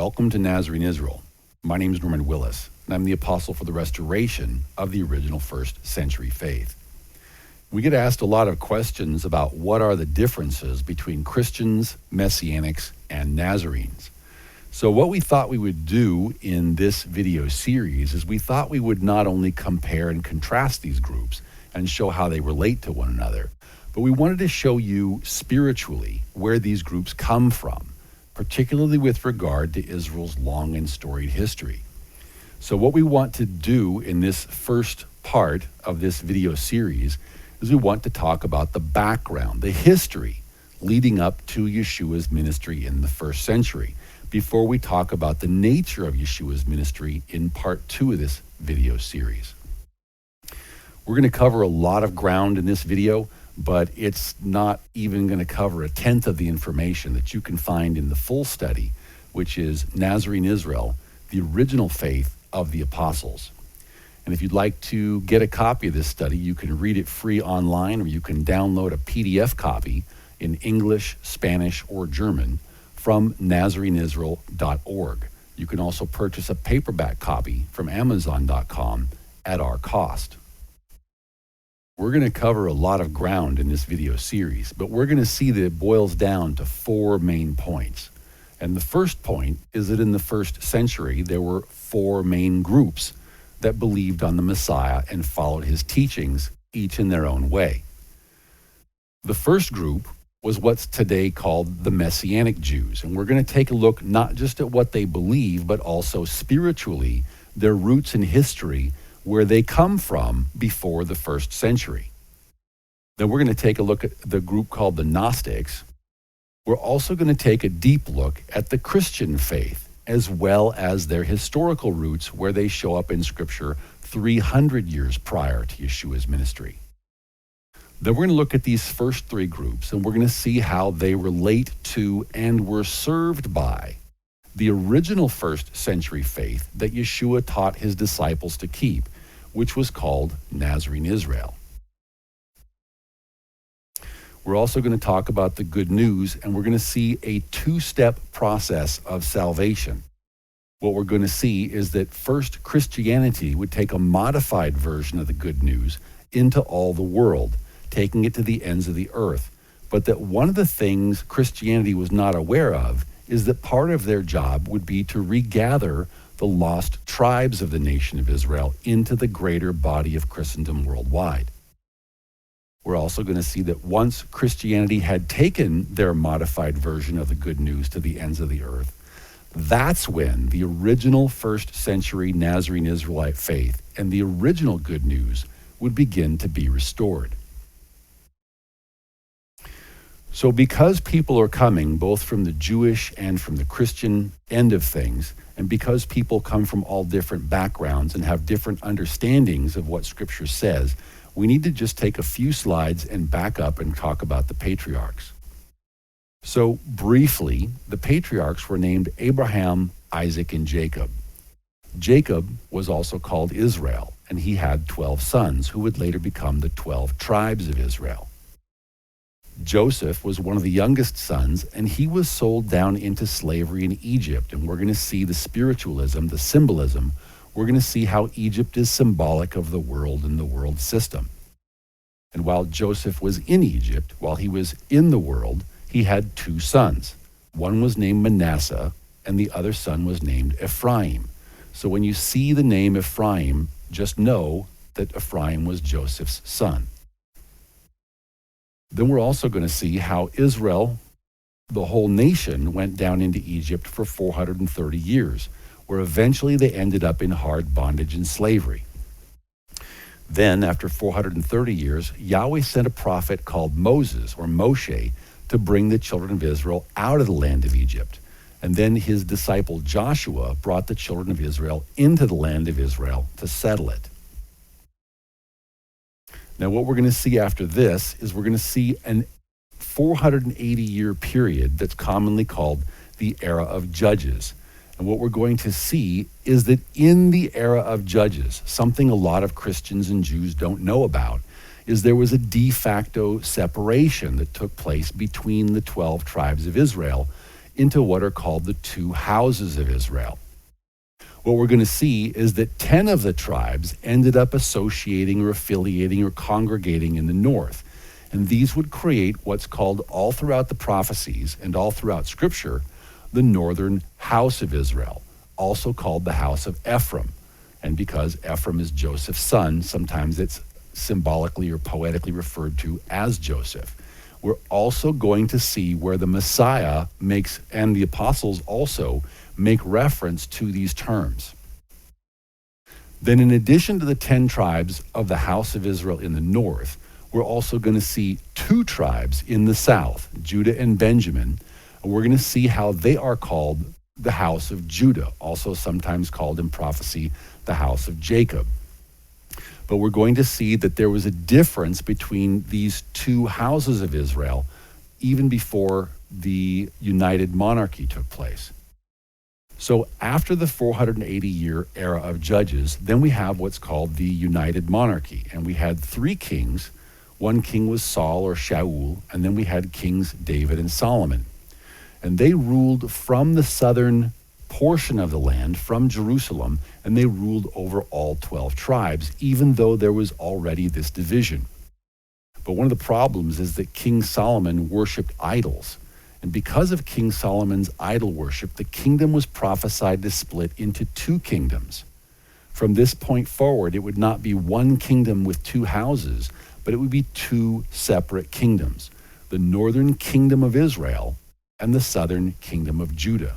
Welcome to Nazarene, Israel. My name is Norman Willis, and I'm the apostle for the restoration of the original first century faith. We get asked a lot of questions about what are the differences between Christians, Messianics, and Nazarenes. So what we thought we would do in this video series is we thought we would not only compare and contrast these groups and show how they relate to one another, but we wanted to show you spiritually where these groups come from, particularly with regard to Israel's long and storied history. So what we want to do in this first part of this video series is we want to talk about the background, the history leading up to Yeshua's ministry in the first century, before we talk about the nature of Yeshua's ministry in part 2 of this video series. We're going to cover a lot of ground in this video, but it's not even going to cover a tenth of the information that you can find in the full study, which is Nazarene Israel, the original faith of the apostles. And if you'd like to get a copy of this study, you can read it free online, or you can download a PDF copy in English, Spanish, or German from nazareneisrael.org. You can also purchase a paperback copy from Amazon.com at our cost. We're going to cover a lot of ground in this video series, but we're going to see that it boils down to 4 main points. And the first point is that in the first century, there were 4 main groups that believed on the Messiah and followed his teachings, each in their own way. The first group was what's today called the Messianic Jews. And we're going to take a look not just at what they believe, but also spiritually, their roots in history, where they come from before the first century. Then we're going to take a look at the group called the Gnostics. We're also going to take a deep look at the Christian faith, as well as their historical roots, where they show up in Scripture 300 years prior to Yeshua's ministry. Then we're going to look at these first 3 groups, and we're going to see how they relate to and were served by the original first century faith that Yeshua taught his disciples to keep, which was called Nazarene Israel. We're also going to talk about the good news, and we're going to see a 2-step process of salvation. What we're going to see is that first, Christianity would take a modified version of the good news into all the world, taking it to the ends of the earth. But that one of the things Christianity was not aware of is that part of their job would be to regather the lost tribes of the nation of Israel into the greater body of Christendom worldwide. We're also going to see that once Christianity had taken their modified version of the good news to the ends of the earth, that's when the original first century Nazarene Israelite faith and the original good news would begin to be restored. So because people are coming both from the Jewish and from the Christian end of things, and because people come from all different backgrounds and have different understandings of what Scripture says, we need to just take a few slides and back up and talk about the patriarchs. So briefly, the patriarchs were named Abraham, Isaac, and Jacob. Jacob was also called Israel, and he had 12 sons who would later become the 12 tribes of Israel. Joseph was one of the youngest sons, and he was sold down into slavery in Egypt. And we're going to see the spiritualism, the symbolism. We're going to see how Egypt is symbolic of the world and the world system. And while Joseph was in Egypt, while he was in the world, he had 2 sons. One was named Manasseh, and the other son was named Ephraim. So when you see the name Ephraim, just know that Ephraim was Joseph's son. Then we're also going to see how Israel, the whole nation, went down into Egypt for 430 years, where eventually they ended up in hard bondage and slavery. Then, after 430 years, Yahweh sent a prophet called Moses, or Moshe, to bring the children of Israel out of the land of Egypt. And then his disciple Joshua brought the children of Israel into the land of Israel to settle it. Now, what we're going to see after this is we're going to see an 480-year period that's commonly called the era of Judges. And what we're going to see is that in the era of Judges, something a lot of Christians and Jews don't know about, is there was a de facto separation that took place between the 12 tribes of Israel into what are called the two houses of Israel. What we're going to see is that 10 of the tribes ended up associating or affiliating or congregating in the north. And these would create what's called all throughout the prophecies and all throughout Scripture, the northern house of Israel, also called the house of Ephraim. And because Ephraim is Joseph's son, sometimes it's symbolically or poetically referred to as Joseph. We're also going to see where the Messiah makes, and the apostles also make reference to these terms. Then in addition to the 10 tribes of the house of Israel in the north, we're also going to see 2 tribes in the south, Judah and Benjamin. And we're going to see how they are called the house of Judah, also sometimes called in prophecy the house of Jacob. But we're going to see that there was a difference between these 2 houses of Israel even before the united monarchy took place. So after the 480-year era of judges, then we have what's called the united monarchy. And we had 3 kings. One king was Saul or Shaul, and then we had kings David and Solomon. And they ruled from the southern portion of the land, from Jerusalem, and they ruled over all 12 tribes, even though there was already this division. But one of the problems is that King Solomon worshipped idols. And because of King Solomon's idol worship, the kingdom was prophesied to split into 2 kingdoms. From this point forward, it would not be one kingdom with 2 houses, but it would be 2 separate kingdoms, the northern kingdom of Israel and the southern kingdom of Judah.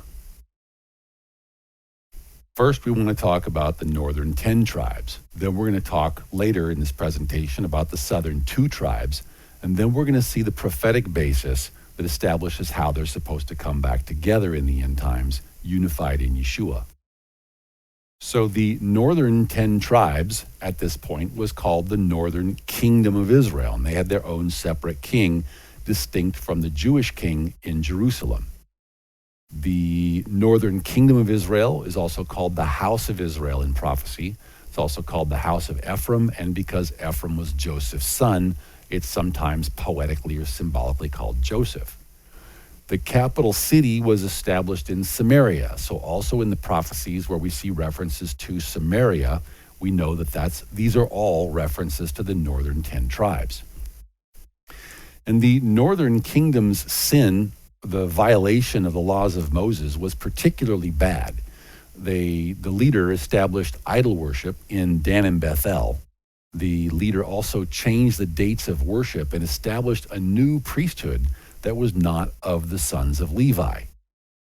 First, we want to talk about the northern 10 tribes. Then we're going to talk later in this presentation about the southern 2 tribes. And then we're going to see the prophetic basis that establishes how they're supposed to come back together in the end times, unified in Yeshua. So the northern 10 tribes at this point was called the northern kingdom of Israel, and they had their own separate king, distinct from the Jewish king in Jerusalem. The northern kingdom of Israel is also called the house of Israel in prophecy. It's also called the house of Ephraim, and because Ephraim was Joseph's son, it's sometimes poetically or symbolically called Joseph. The capital city was established in Samaria. So also in the prophecies where we see references to Samaria, we know that these are all references to the northern 10 tribes. And the northern kingdom's sin, the violation of the laws of Moses, was particularly bad. The leader established idol worship in Dan and Bethel. The leader also changed the dates of worship and established a new priesthood that was not of the sons of Levi.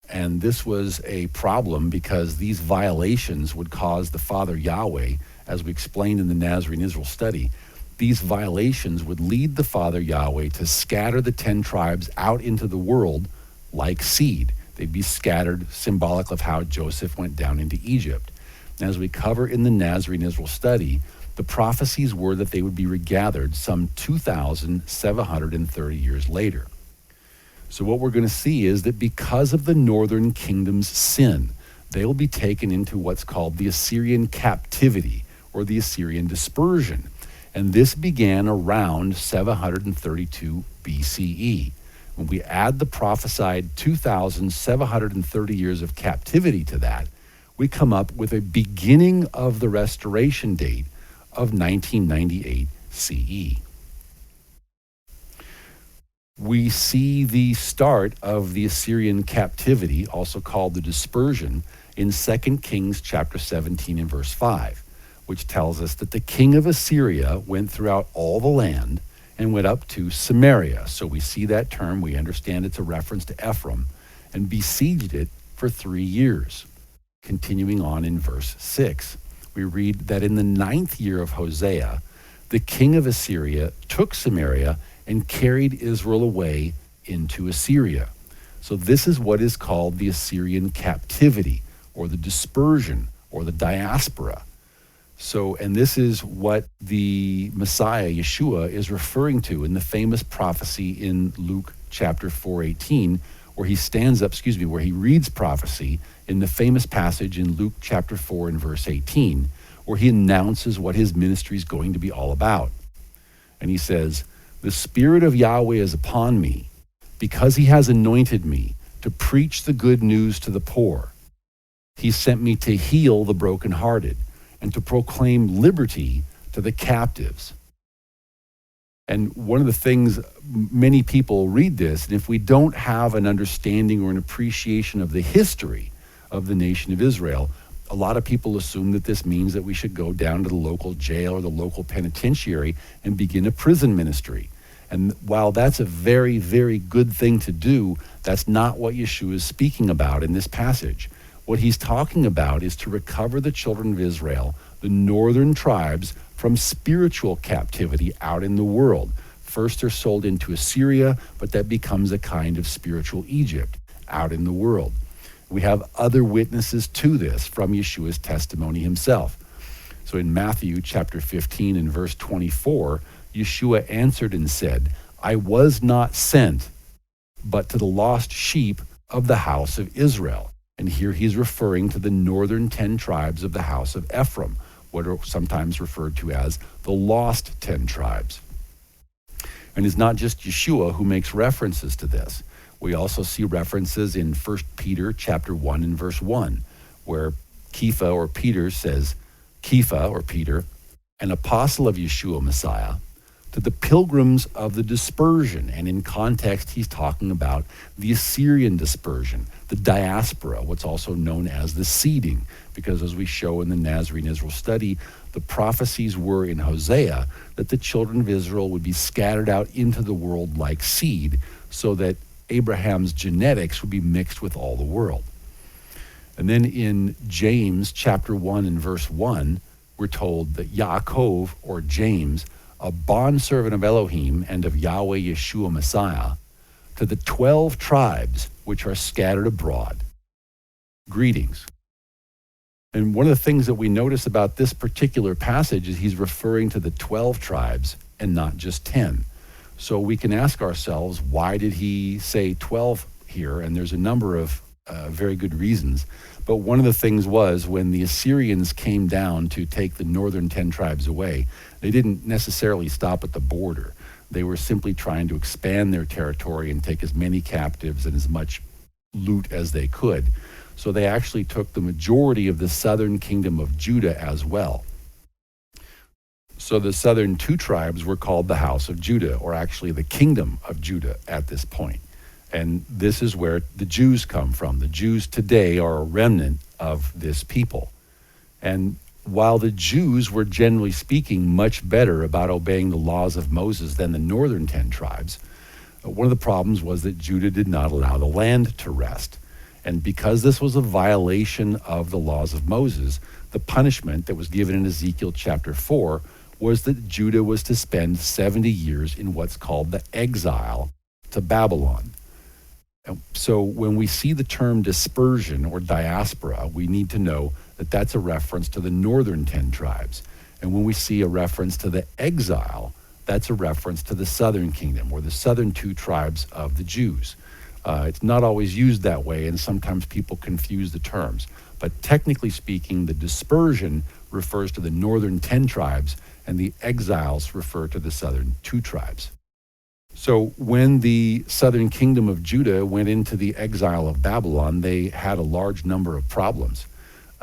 And this was a problem because these violations would cause the Father Yahweh, as we explained in the Nazarene Israel study, these violations would lead the Father Yahweh to scatter the 10 tribes out into the world like seed. They'd be scattered, symbolic of how Joseph went down into Egypt. And as we cover in the Nazarene Israel study, the prophecies were that they would be regathered some 2,730 years later. So what we're going to see is that because of the northern kingdom's sin, they will be taken into what's called the Assyrian captivity or the Assyrian dispersion. And this began around 732 BCE. When we add the prophesied 2,730 years of captivity to that, we come up with a beginning of the restoration date of 1998 CE. We see the start of the Assyrian captivity, also called the dispersion, in 2 Kings chapter 17 and verse 5, which tells us that the king of Assyria went throughout all the land and went up to Samaria. So we see that term, we understand it's a reference to Ephraim, and besieged it for 3 years. Continuing on in verse 6, we read that in the 9th year of Hosea, the king of Assyria took Samaria and carried Israel away into Assyria. So this is what is called the Assyrian captivity, or the dispersion, or the diaspora. So, and this is what the Messiah, Yeshua, is referring to in the famous prophecy in Luke chapter 4:18, where he stands up, where he reads prophecy in the famous passage in Luke chapter 4 and verse 18, where he announces what his ministry is going to be all about. And he says, "The Spirit of Yahweh is upon me, because he has anointed me to preach the good news to the poor. He sent me to heal the brokenhearted and to proclaim liberty to the captives. And one of the things, many people read this, and if we don't have an understanding or an appreciation of the history of the nation of Israel, a lot of people assume that this means that we should go down to the local jail or the local penitentiary and begin a prison ministry. And while that's a very, very good thing to do, that's not what Yeshua is speaking about in this passage. What he's talking about is to recover the children of Israel, the northern tribes, from spiritual captivity out in the world. First they're sold into Assyria, but that becomes a kind of spiritual Egypt out in the world. We have other witnesses to this from Yeshua's testimony himself. So in Matthew chapter 15 and verse 24, Yeshua answered and said, I was not sent but to the lost sheep of the house of Israel. And here he's referring to the northern 10 tribes of the house of Ephraim, what are sometimes referred to as the lost 10 tribes. And it's not just Yeshua who makes references to this. We also see references in 1 Peter chapter 1 and verse 1, where Kepha or Peter says, Kepha or Peter, an apostle of Yeshua Messiah, to the pilgrims of the dispersion. And in context, he's talking about the Assyrian dispersion, the diaspora, what's also known as the seeding, because as we show in the Nazarene Israel study, the prophecies were in Hosea that the children of Israel would be scattered out into the world like seed, so that Abraham's genetics would be mixed with all the world. And then in James chapter 1 and verse 1, we're told that Yaakov, or James, a bondservant of Elohim and of Yahweh Yeshua Messiah, to the 12 tribes which are scattered abroad. Greetings. And one of the things that we notice about this particular passage is he's referring to the 12 tribes and not just 10. So we can ask ourselves, why did he say 12 here? And there's a number of very good reasons. But one of the things was when the Assyrians came down to take the northern 10 tribes away, they didn't necessarily stop at the border. They were simply trying to expand their territory and take as many captives and as much loot as they could. So they actually took the majority of the southern kingdom of Judah as well. So the southern 2 tribes were called the house of Judah, or actually the kingdom of Judah at this point. And this is where the Jews come from. The Jews today are a remnant of this people. And while the Jews were generally speaking much better about obeying the laws of Moses than the northern 10 tribes, one of the problems was that Judah did not allow the land to rest. And because this was a violation of the laws of Moses, the punishment that was given in Ezekiel chapter 4 was that Judah was to spend 70 years in what's called the exile to Babylon. So when we see the term dispersion or diaspora, we need to know that that's a reference to the northern 10 tribes. And when we see a reference to the exile, that's a reference to the southern kingdom, or the southern 2 tribes of the Jews. It's not always used that way, and sometimes people confuse the terms. But technically speaking, the dispersion refers to the northern 10 tribes, and the exiles refer to the southern 2 tribes. So when the southern kingdom of Judah went into the exile of Babylon, they had a large number of problems.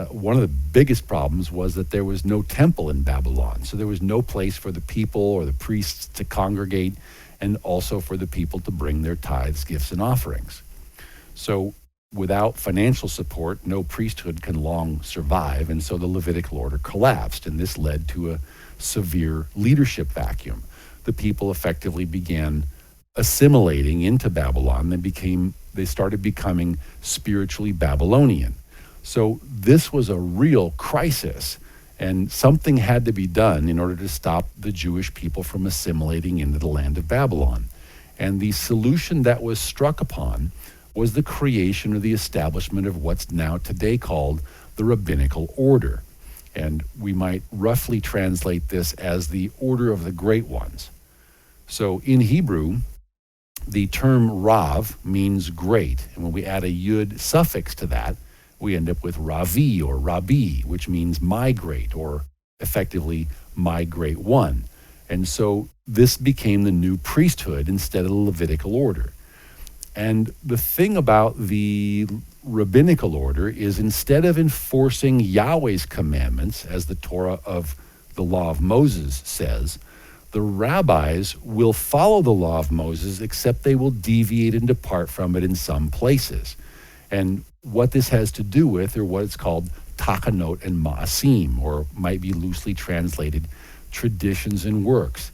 One of the biggest problems was that there was no temple in Babylon. So there was no place for the people or the priests to congregate, and also for the people to bring their tithes, gifts, and offerings. So without financial support, no priesthood can long survive, and so the Levitical order collapsed, and this led to a severe leadership vacuum. The people effectively began assimilating into Babylon. They started becoming spiritually Babylonian. So this was a real crisis, and something had to be done in order to stop the Jewish people from assimilating into the land of Babylon. And the solution that was struck upon was the creation or the establishment of what's now today called the rabbinical order. And we might roughly translate this as the order of the great ones. So in Hebrew, the term Rav means great. And when we add a yud suffix to that, we end up with Ravi or Rabbi, which means my great, or effectively my great one. And so this became the new priesthood instead of the Levitical order. And the thing about the rabbinical order is instead of enforcing Yahweh's commandments, as the Torah of the law of Moses says, the rabbis will follow the law of Moses, except they will deviate and depart from it in some places. And what this has to do with are what it's called takanot and ma'asim, or might be loosely translated traditions and works.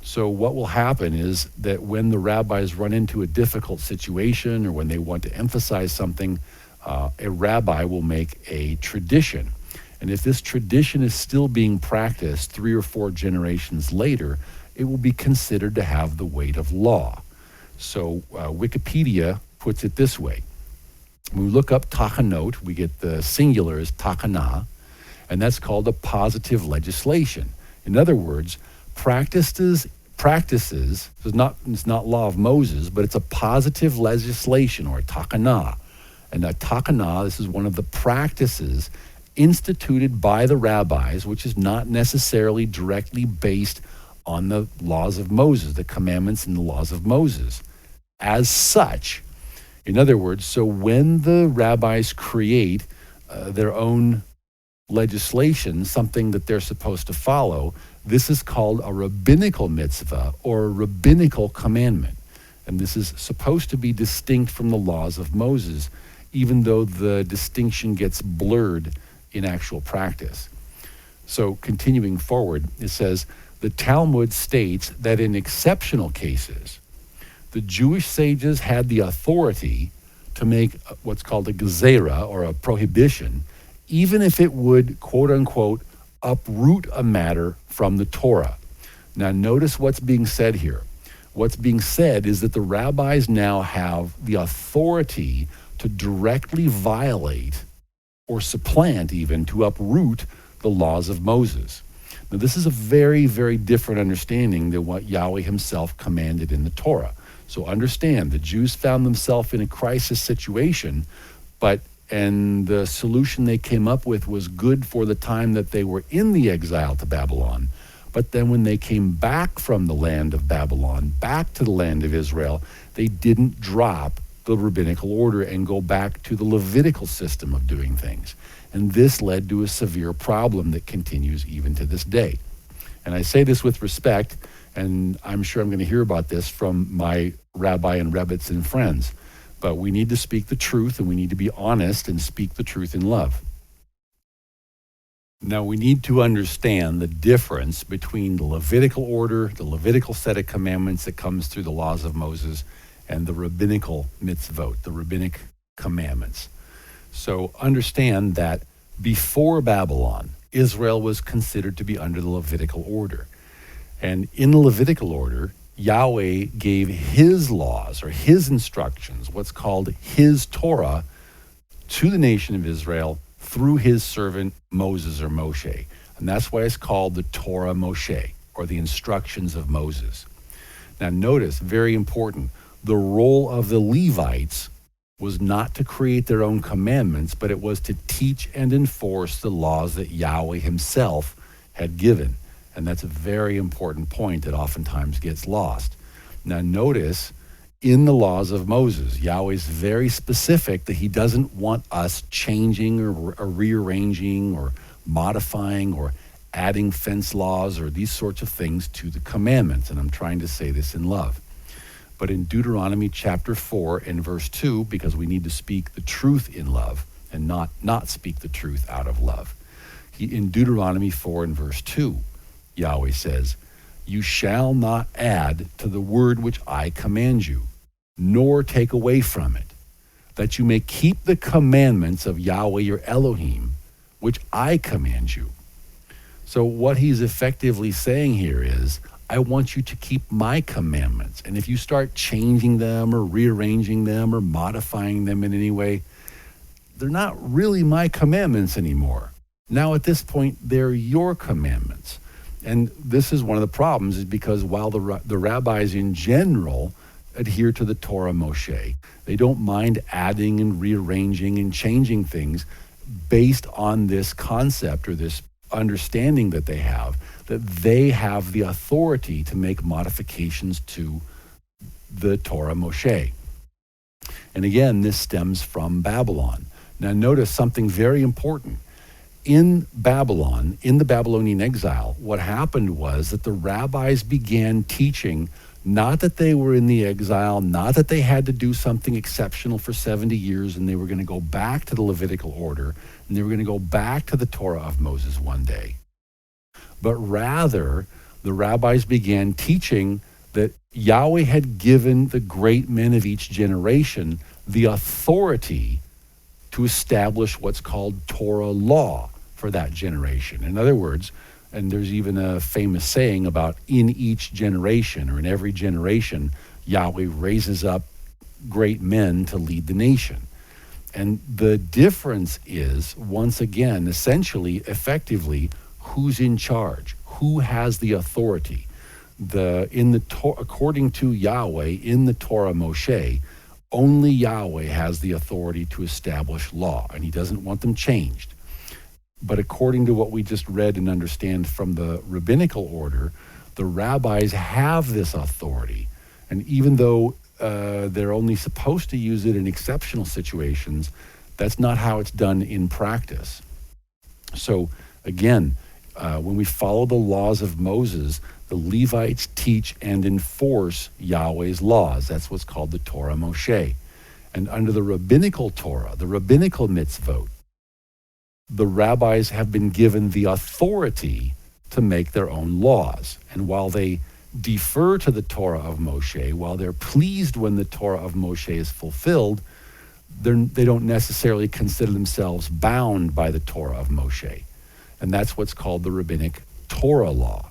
So what will happen is that when the rabbis run into a difficult situation or when they want to emphasize something, a rabbi will make a tradition. And if this tradition is still being practiced 3 or 4 generations later, it will be considered to have the weight of law. So Wikipedia puts it this way. When we look up takanot, we get the singular as takana, and that's called a positive legislation. In other words, practices, it's not law of Moses, but it's a positive legislation, or a takana. And a takana, this is one of the practices instituted by the rabbis, which is not necessarily directly based on the laws of Moses, the commandments and the laws of Moses. As such, in other words, so when the rabbis create their own legislation, something that they're supposed to follow, this is called a rabbinical mitzvah or a rabbinical commandment. And this is supposed to be distinct from the laws of Moses, even though the distinction gets blurred in actual practice. So continuing forward, it says, the Talmud states that in exceptional cases, the Jewish sages had the authority to make what's called a gezerah, or a prohibition, even if it would, quote unquote, uproot a matter from the Torah. Now notice what's being said here. What's being said is that the rabbis now have the authority to directly violate or supplant, even to uproot the laws of Moses. Now this is a very, very different understanding than what Yahweh himself commanded in the Torah. So understand, the Jews found themselves in a crisis situation, and the solution they came up with was good for the time that they were in the exile to Babylon. But then when they came back from the land of Babylon, back to the land of Israel, they didn't drop the rabbinical order and go back to the Levitical system of doing things. And this led to a severe problem that continues even to this day. And I say this with respect, and I'm sure I'm going to hear about this from my rabbi and rebbets and friends. But we need to speak the truth, and we need to be honest and speak the truth in love. Now, we need to understand the difference between the Levitical order, the Levitical set of commandments that comes through the laws of Moses, and the rabbinical mitzvot, the rabbinic commandments. So understand that before Babylon, Israel was considered to be under the Levitical order. And in the Levitical order, Yahweh gave his laws or his instructions, what's called his Torah, to the nation of Israel through his servant Moses or Moshe. And that's why it's called the Torah Moshe, or the instructions of Moses. Now notice, very important, the role of the Levites was not to create their own commandments, but it was to teach and enforce the laws that Yahweh himself had given. And that's a very important point that oftentimes gets lost. Now notice, in the laws of Moses, Yahweh is very specific that he doesn't want us changing or rearranging or modifying or adding fence laws or these sorts of things to the commandments. And I'm trying to say this in love. But in Deuteronomy chapter 4 and verse 2, because we need to speak the truth in love and not speak the truth out of love. In Deuteronomy 4 and verse 2, Yahweh says, "You shall not add to the word which I command you, nor take away from it, that you may keep the commandments of Yahweh your Elohim, which I command you." So what he's effectively saying here is, I want you to keep my commandments. And if you start changing them or rearranging them or modifying them in any way, they're not really my commandments anymore. Now at this point, they're your commandments. And this is one of the problems, is because while the rabbis in general adhere to the Torah Moshe, they don't mind adding and rearranging and changing things based on this concept or this understanding that they have the authority to make modifications to the Torah Moshe. And again, this stems from Babylon. Now notice something very important. In Babylon, in the Babylonian exile, what happened was that the rabbis began teaching not that they were in the exile, not that they had to do something exceptional for 70 years and they were going to go back to the Levitical order and they were going to go back to the Torah of Moses one day. But rather, the rabbis began teaching that Yahweh had given the great men of each generation the authority to establish what's called Torah law for that generation. In other words, and there's even a famous saying about in each generation or in every generation, Yahweh raises up great men to lead the nation. And the difference is, once again, essentially, effectively, who's in charge, who has the authority. According to Yahweh, in the Torah Moshe, only Yahweh has the authority to establish law, and he doesn't want them changed. But according to what we just read and understand from the rabbinical order, the rabbis have this authority. And even though they're only supposed to use it in exceptional situations, that's not how it's done in practice. So again, when we follow the laws of Moses, the Levites teach and enforce Yahweh's laws. That's what's called the Torah Moshe. And under the rabbinical Torah, the rabbinical mitzvot, the rabbis have been given the authority to make their own laws. And while they defer to the Torah of Moshe, while they're pleased when the Torah of Moshe is fulfilled, they don't necessarily consider themselves bound by the Torah of Moshe. And that's what's called the rabbinic Torah law.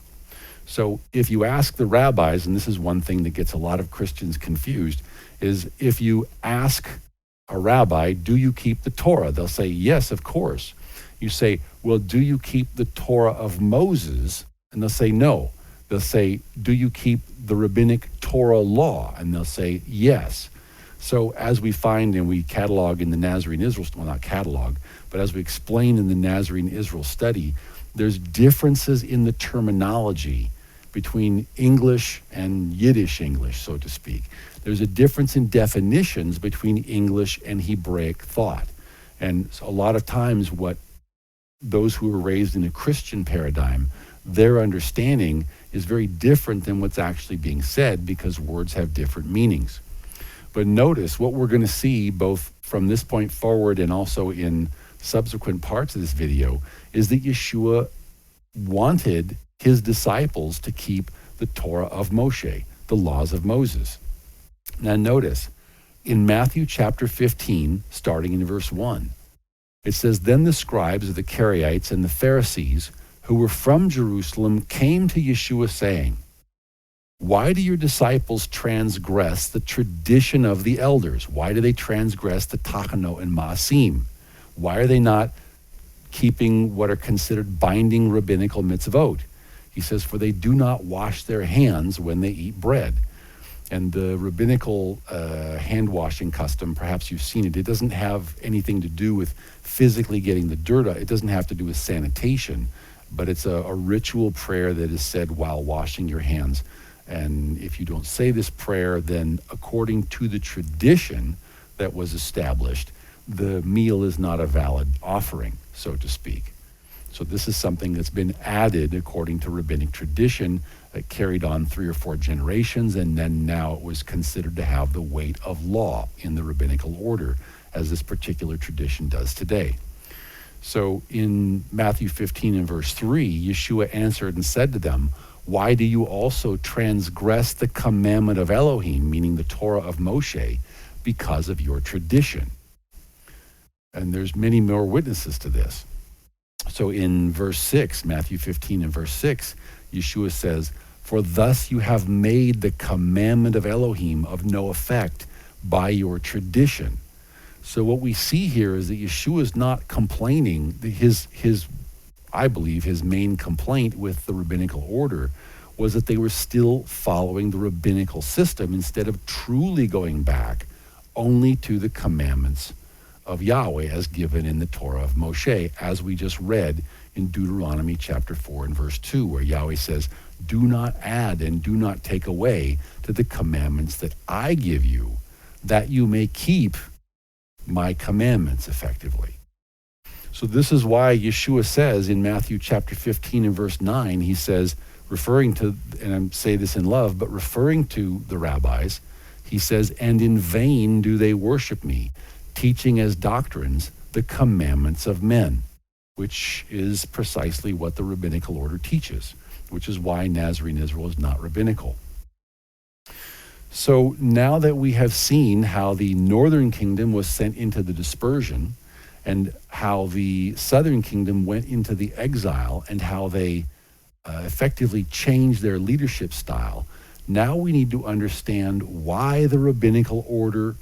So if you ask the rabbis, and this is one thing that gets a lot of Christians confused, is if you ask a rabbi, do you keep the Torah? They'll say, yes, of course. You say, well, do you keep the Torah of Moses? And they'll say, no. They'll say, do you keep the rabbinic Torah law? And they'll say, yes. So as we find and we catalog in the Nazarene Israel, well, not catalog, but as we explain in the Nazarene Israel study, there's differences in the terminology between English and Yiddish English, so to speak. There's a difference in definitions between English and Hebraic thought. And so a lot of times what those who were raised in a Christian paradigm, their understanding is very different than what's actually being said because words have different meanings. But notice what we're going to see both from this point forward and also in subsequent parts of this video is that Yeshua wanted his disciples to keep the Torah of Moshe, the laws of Moses. Now notice, in Matthew chapter 15, starting in verse 1, it says, then the scribes of the Karaites and the Pharisees who were from Jerusalem came to Yeshua saying, why do your disciples transgress the tradition of the elders? Why do they transgress the Tachanot and Maasim? Why are they not keeping what are considered binding rabbinical mitzvot? He says, for they do not wash their hands when they eat bread. And the rabbinical hand-washing custom, perhaps you've seen it, it doesn't have anything to do with physically getting the dirt out. It doesn't have to do with sanitation, but it's a ritual prayer that is said while washing your hands. And if you don't say this prayer, then according to the tradition that was established, the meal is not a valid offering, so to speak. So this is something that's been added according to rabbinic tradition that carried on 3 or 4 generations, and then now it was considered to have the weight of law in the rabbinical order, as this particular tradition does today. So in Matthew 15 and verse 3, Yeshua answered and said to them, why do you also transgress the commandment of Elohim, meaning the Torah of Moshe, because of your tradition? And there's many more witnesses to this. So in verse 6, Matthew 15 and verse 6, Yeshua says, for thus you have made the commandment of Elohim of no effect by your tradition. So what we see here is that Yeshua is not complaining. I believe his main complaint with the rabbinical order was that they were still following the rabbinical system instead of truly going back only to the commandments of Yahweh as given in the Torah of Moshe, as we just read in Deuteronomy chapter 4 and verse 2, where Yahweh says, do not add and do not take away to the commandments that I give you, that you may keep my commandments effectively. So this is why Yeshua says in Matthew chapter 15 and verse 9, he says, referring to, and I say this in love, but referring to the rabbis, he says, and in vain do they worship me, teaching as doctrines the commandments of men, which is precisely what the rabbinical order teaches, which is why Nazarene Israel is not rabbinical. So now that we have seen how the northern kingdom was sent into the dispersion, and how the southern kingdom went into the exile, and how they effectively changed their leadership style, now we need to understand why the rabbinical order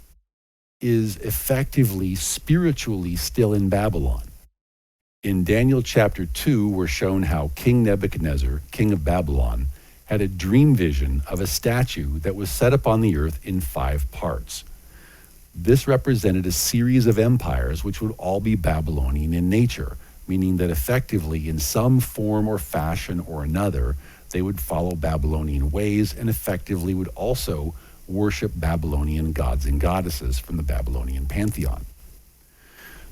is effectively, spiritually still in Babylon. In Daniel chapter 2, we're shown how King Nebuchadnezzar, king of Babylon, had a dream vision of a statue that was set up on the earth in 5 parts. This represented a series of empires which would all be Babylonian in nature, meaning that effectively in some form or fashion or another, they would follow Babylonian ways and effectively would also worship Babylonian gods and goddesses from the Babylonian pantheon.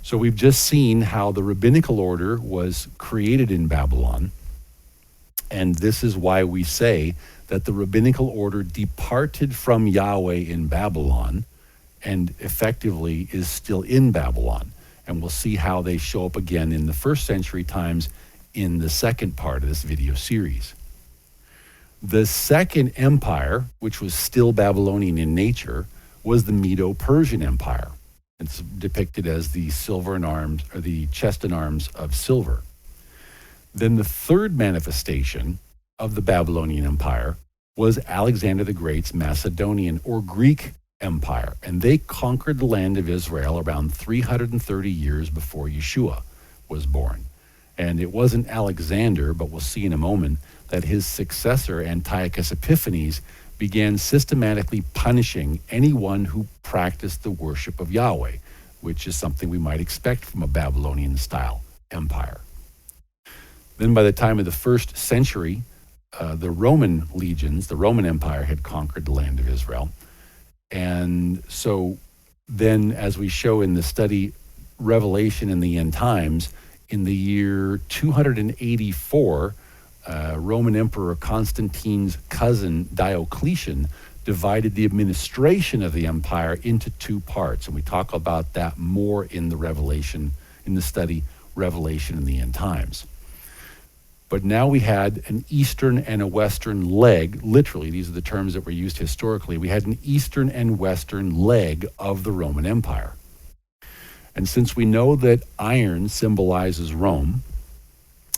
So we've just seen how the rabbinical order was created in Babylon, and this is why we say that the rabbinical order departed from Yahweh in Babylon and effectively is still in Babylon. And we'll see how they show up again in the first century times in the second part of this video series. The second empire, which was still Babylonian in nature, was the Medo-Persian Empire. It's depicted as the silver and arms, or the chest and arms of silver. Then the third manifestation of the Babylonian Empire was Alexander the Great's Macedonian or Greek Empire, and they conquered the land of Israel around 330 years before Yeshua was born. And it wasn't Alexander, but we'll see in a moment, that his successor, Antiochus Epiphanes, began systematically punishing anyone who practiced the worship of Yahweh, which is something we might expect from a Babylonian-style empire. Then by the time of the first century, the Roman legions, the Roman Empire, had conquered the land of Israel. And so then, as we show in the study Revelation in the End Times, in the year 284, Roman Emperor Constantine's cousin Diocletian divided the administration of the empire into 2 parts. And we talk about that more in the Revelation, in the study Revelation in the End Times. But now we had an eastern and a western leg, literally, these are the terms that were used historically. We had an eastern and western leg of the Roman Empire. And since we know that iron symbolizes Rome,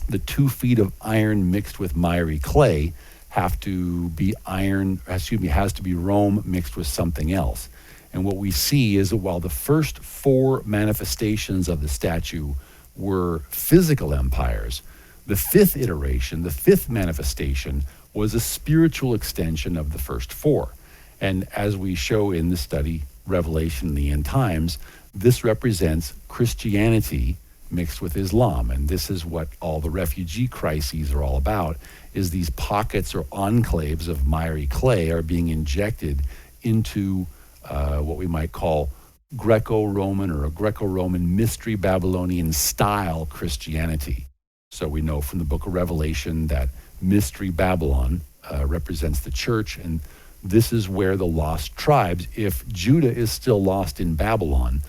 the 2 feet of iron mixed with miry clay have to be has to be Rome mixed with something else. And what we see is that while the first 4 manifestations of the statue were physical empires, the 5th iteration, the 5th manifestation, was a spiritual extension of the first 4. And as we show in the study Revelation in the End Times, this represents Christianity mixed with Islam. And this is what all the refugee crises are all about, is these pockets or enclaves of miry clay are being injected into what we might call Greco-Roman or a Greco-Roman mystery Babylonian style Christianity. So we know from the book of Revelation that mystery Babylon represents the church, and this is where the lost tribes, if Judah is still lost in Babylon,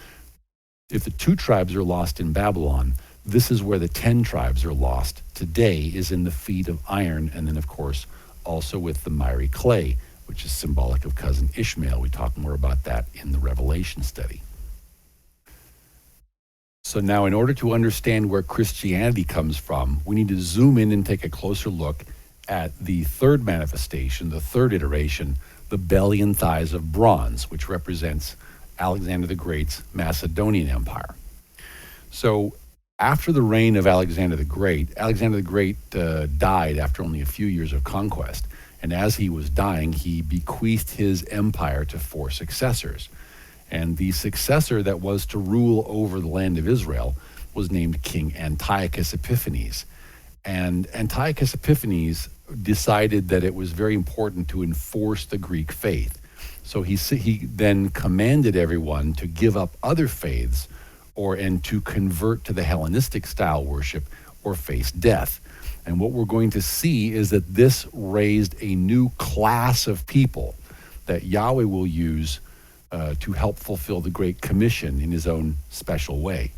if the 2 tribes are lost in Babylon, this is where the 10 tribes are lost today, is in the feet of iron, and then of course also with the miry clay, which is symbolic of cousin Ishmael. We talk more about that in the Revelation study. So now, in order to understand where Christianity comes from, we need to zoom in and take a closer look at the 3rd manifestation, the 3rd iteration, the belly and thighs of bronze, which represents Alexander the Great's Macedonian Empire. So after the reign of Alexander the Great died after only a few years of conquest. And as he was dying, he bequeathed his empire to 4 successors. And the successor that was to rule over the land of Israel was named King Antiochus Epiphanes. And Antiochus Epiphanes decided that it was very important to enforce the Greek faith. So he then commanded everyone to give up other faiths and to convert to the Hellenistic style worship or face death. And what we're going to see is that this raised a new class of people that Yahweh will use to help fulfill the Great Commission in his own special way.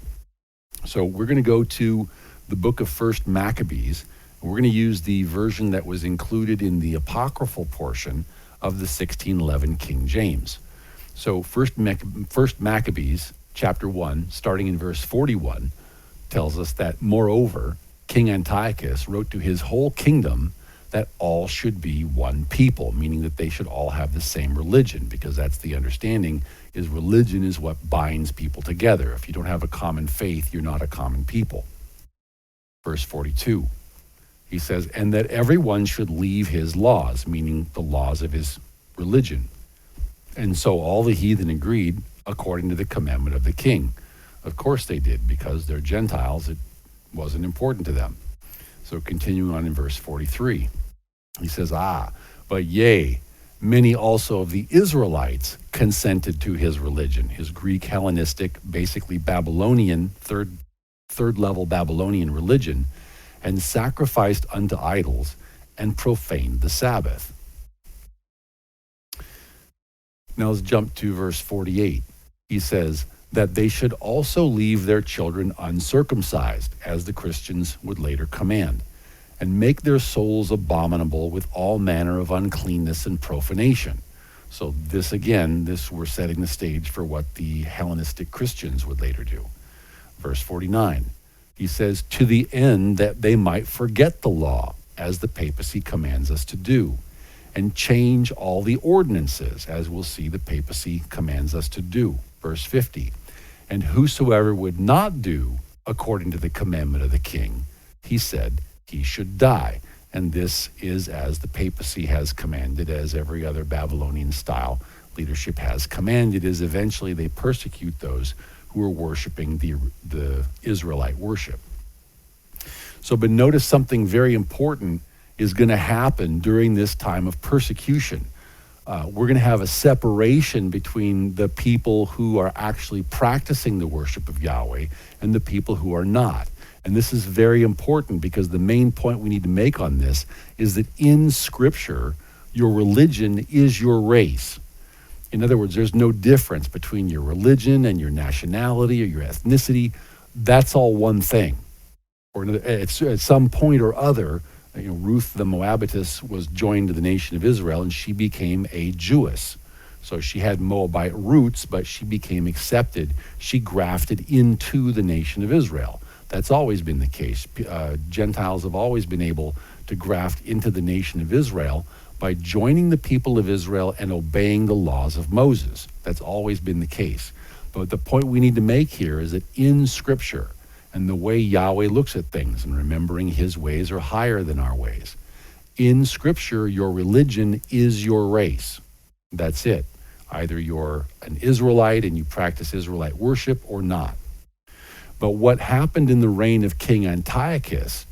So we're going to go to the book of First Maccabees. And we're going to use the version that was included in the apocryphal portion of the 1611 King James. So First Maccabees, chapter 1, starting in verse 41, tells us that, moreover, King Antiochus wrote to his whole kingdom that all should be one people, meaning that they should all have the same religion, because that's the understanding, is religion is what binds people together. If you don't have a common faith, you're not a common people. Verse 42, he says, and that everyone should leave his laws, meaning the laws of his religion. And so all the heathen agreed according to the commandment of the king. Of course they did, because they're Gentiles. It wasn't important to them. So continuing on in verse 43, he says, but yea, many also of the Israelites consented to his religion, his Greek Hellenistic, basically Babylonian, third level Babylonian religion, and sacrificed unto idols and profaned the Sabbath. Now let's jump to verse 48. He says that they should also leave their children uncircumcised, as the Christians would later command, and make their souls abominable with all manner of uncleanness and profanation. So this we're setting the stage for what the Hellenistic Christians would later do. Verse 49, he says, to the end that they might forget the law, as the papacy commands us to do, and change all the ordinances, as we'll see the papacy commands us to do. Verse 50, and whosoever would not do according to the commandment of the king, he said he should die. And this is as the papacy has commanded, as every other Babylonian style leadership has commanded, is eventually they persecute those who are worshiping the Israelite worship. So, but notice something very important is going to happen during this time of persecution. We're going to have a separation between the people who are actually practicing the worship of Yahweh and the people who are not. And this is very important, because the main point we need to make on this is that in Scripture, your religion is your race. In other words, there's no difference between your religion and your nationality or your ethnicity. That's all one thing. Or at some point or other, Ruth the Moabitess was joined to the nation of Israel, and she became a Jewess. So she had Moabite roots, but she became accepted. She grafted into the nation of Israel. That's always been the case. Gentiles have always been able to graft into the nation of Israel by joining the people of Israel and obeying the laws of Moses. That's always been the case. But the point we need to make here is that in Scripture, and the way Yahweh looks at things, and remembering his ways are higher than our ways, in Scripture, your religion is your race. That's it. Either you're an Israelite and you practice Israelite worship or not. But what happened in the reign of King Antiochus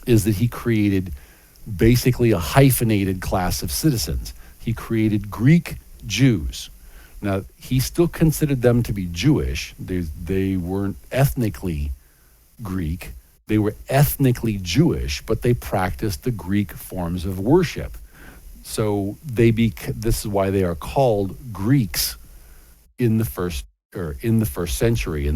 is that he created basically a hyphenated class of citizens. He created Greek Jews. Now, he still considered them to be Jewish. They weren't ethnically Greek. They were ethnically Jewish, but they practiced the Greek forms of worship. So this is why they are called Greeks in the first century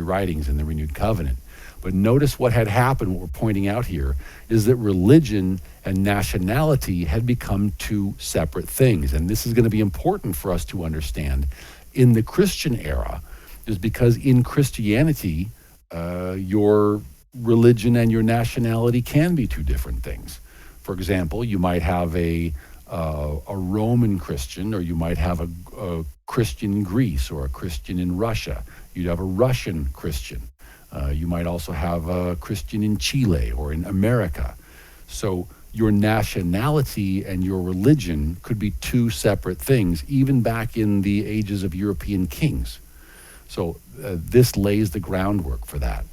writings in the Renewed Covenant. But notice what had happened, what we're pointing out here, is that religion and nationality had become two separate things. And this is going to be important for us to understand in the Christian era, is because in Christianity, your religion and your nationality can be two different things. For example, you might have a Roman Christian, or you might have a Christian in Greece or a Christian in Russia. You'd have a Russian Christian. You might also have a Christian in Chile or in America. So your nationality and your religion could be two separate things, even back in the ages of European kings. So this lays the groundwork for that.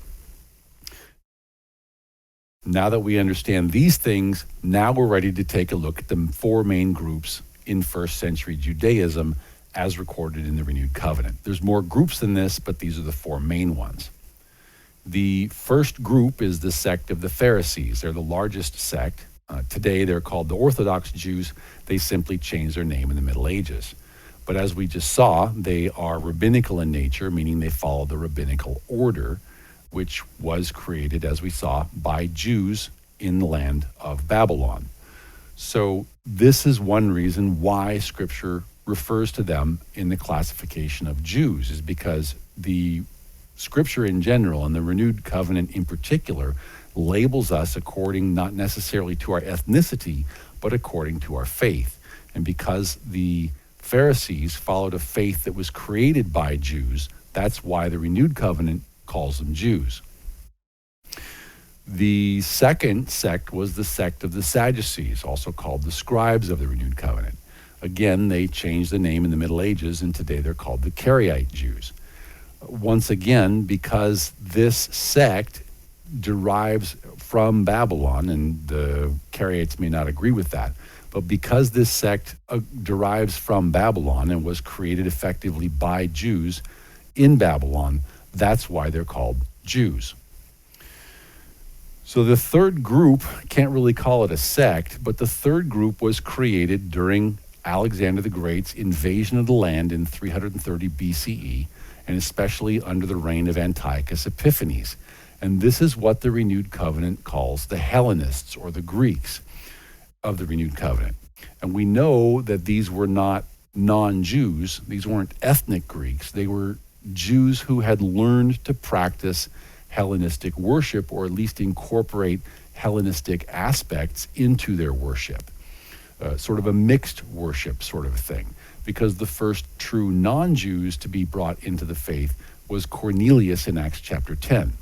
Now that we understand these things, now we're ready to take a look at the four main groups in first century Judaism as recorded in the Renewed Covenant. There's more groups than this, but these are the four main ones. The first group is the sect of the Pharisees. They're the largest sect. Today they're called the Orthodox Jews. They simply changed their name in the Middle Ages. But as we just saw, they are rabbinical in nature, meaning they follow the rabbinical order, which was created, as we saw, by Jews in the land of Babylon. So this is one reason why Scripture refers to them in the classification of Jews, is because the Scripture in general and the Renewed Covenant in particular labels us according not necessarily to our ethnicity, but according to our faith. And because the Pharisees followed a faith that was created by Jews, that's why the Renewed Covenant calls them Jews. The second sect was the sect of the Sadducees, also called the scribes of the Renewed Covenant. Again, they changed the name in the Middle Ages, and today they're called the Karaite Jews. Once again, because this sect derives from Babylon, and the Karaites may not agree with that, but because this sect derives from Babylon and was created effectively by Jews in Babylon, that's why they're called Jews. So the third group, can't really call it a sect, but the third group was created during Alexander the Great's invasion of the land in 330 BCE, and especially under the reign of Antiochus Epiphanes. And this is what the Renewed Covenant calls the Hellenists, or the Greeks of the Renewed Covenant. And we know that these were not non-Jews. These weren't ethnic Greeks. They were Jews who had learned to practice Hellenistic worship, or at least incorporate Hellenistic aspects into their worship. Sort of a mixed worship sort of thing, because the first true non-Jews to be brought into the faith was Cornelius in Acts chapter 10.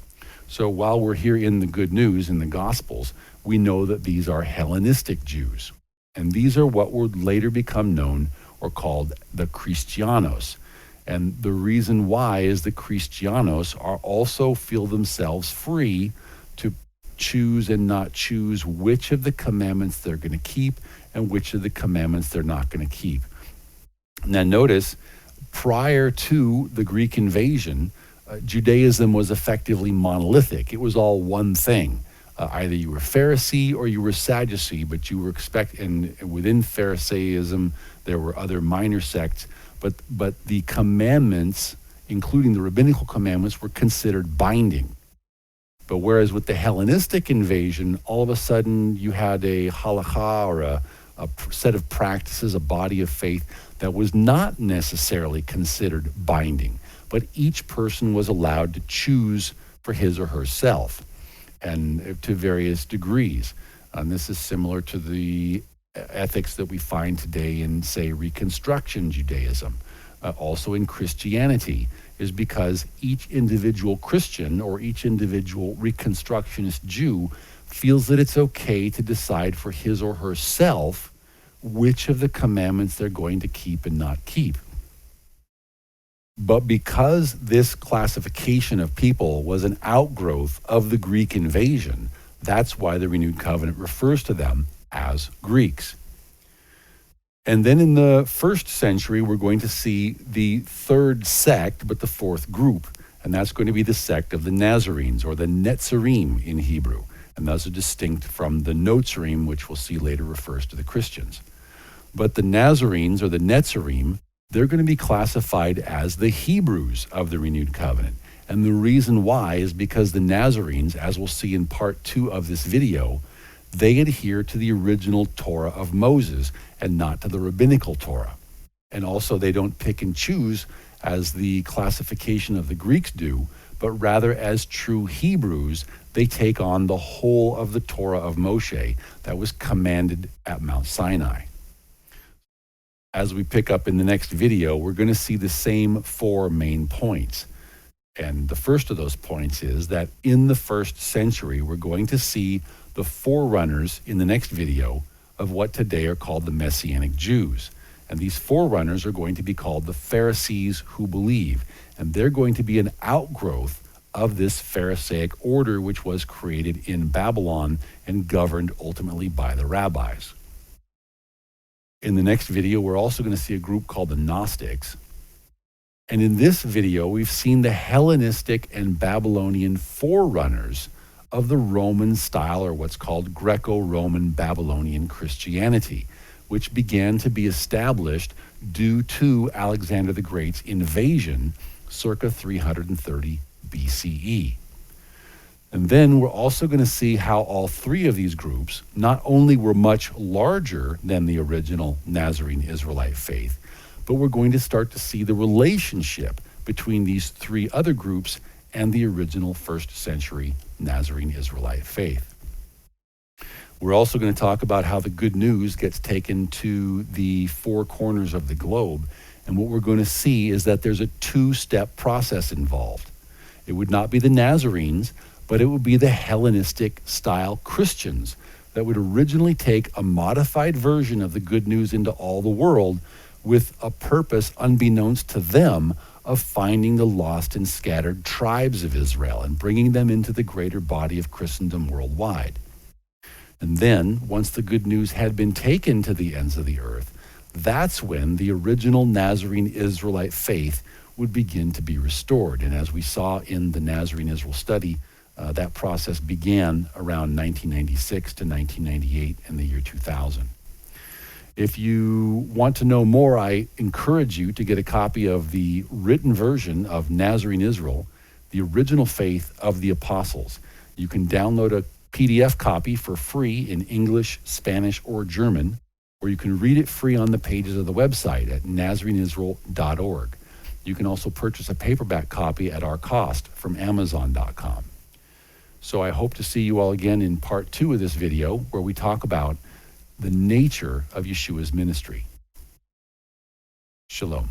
So while we're here in the good news, in the Gospels, we know that these are Hellenistic Jews. And these are what would later become known or called the Cristianos. And the reason why is the Cristianos are also feel themselves free to choose and not choose which of the commandments they're going to keep and which of the commandments they're not going to keep. Now notice, prior to the Greek invasion, Judaism was effectively monolithic. It was all one thing. Either you were Pharisee or you were Sadducee, but you were and within Pharisaism there were other minor sects, but the commandments, including the rabbinical commandments, were considered binding. But whereas with the Hellenistic invasion, all of a sudden you had a halakha, or a set of practices, a body of faith that was not necessarily considered binding, but each person was allowed to choose for his or herself, and to various degrees. And this is similar to the ethics that we find today in, say, Reconstruction Judaism, also in Christianity, is because each individual Christian or each individual Reconstructionist Jew feels that it's okay to decide for his or herself which of the commandments they're going to keep and not keep. But because this classification of people was an outgrowth of the Greek invasion, that's why the Renewed Covenant refers to them as Greeks. And then in the first century, we're going to see the third sect, but the fourth group, and that's going to be the sect of the Nazarenes, or the Netzarim in Hebrew. And those are distinct from the Notzarim, which we'll see later refers to the Christians. But the Nazarenes, or the Netzarim, they're going to be classified as the Hebrews of the Renewed Covenant. And the reason why is because the Nazarenes, as we'll see in part 2 of this video, they adhere to the original Torah of Moses and not to the rabbinical Torah. And also they don't pick and choose as the classification of the Greeks do, but rather as true Hebrews, they take on the whole of the Torah of Moshe that was commanded at Mount Sinai. As we pick up in the next video, we're going to see the same 4 main points. And the first of those points is that in the first century, we're going to see the forerunners in the next video of what today are called the Messianic Jews. And these forerunners are going to be called the Pharisees who believe. And they're going to be an outgrowth of this Pharisaic order, which was created in Babylon and governed ultimately by the rabbis. In the next video, we're also going to see a group called the Gnostics. And in this video, we've seen the Hellenistic and Babylonian forerunners of the Roman style, or what's called Greco-Roman Babylonian Christianity, which began to be established due to Alexander the Great's invasion circa 330 BCE. And then we're also going to see how all three of these groups not only were much larger than the original Nazarene Israelite faith, but we're going to start to see the relationship between these three other groups and the original first century Nazarene Israelite faith. We're also going to talk about how the good news gets taken to the four corners of the globe. And what we're going to see is that there's a two-step process involved. It would not be the Nazarenes, but it would be the Hellenistic style Christians that would originally take a modified version of the good news into all the world with a purpose unbeknownst to them of finding the lost and scattered tribes of Israel and bringing them into the greater body of Christendom worldwide. And then, once the good news had been taken to the ends of the earth, that's when the original Nazarene Israelite faith would begin to be restored. And as we saw in the Nazarene Israel study, that process began around 1996 to 1998 in the year 2000. If you want to know more, I encourage you to get a copy of the written version of Nazarene Israel, the original faith of the apostles. You can download a PDF copy for free in English, Spanish, or German, or you can read it free on the pages of the website at nazareneisrael.org. You can also purchase a paperback copy at our cost from Amazon.com. So I hope to see you all again in part 2 of this video, where we talk about the nature of Yeshua's ministry. Shalom.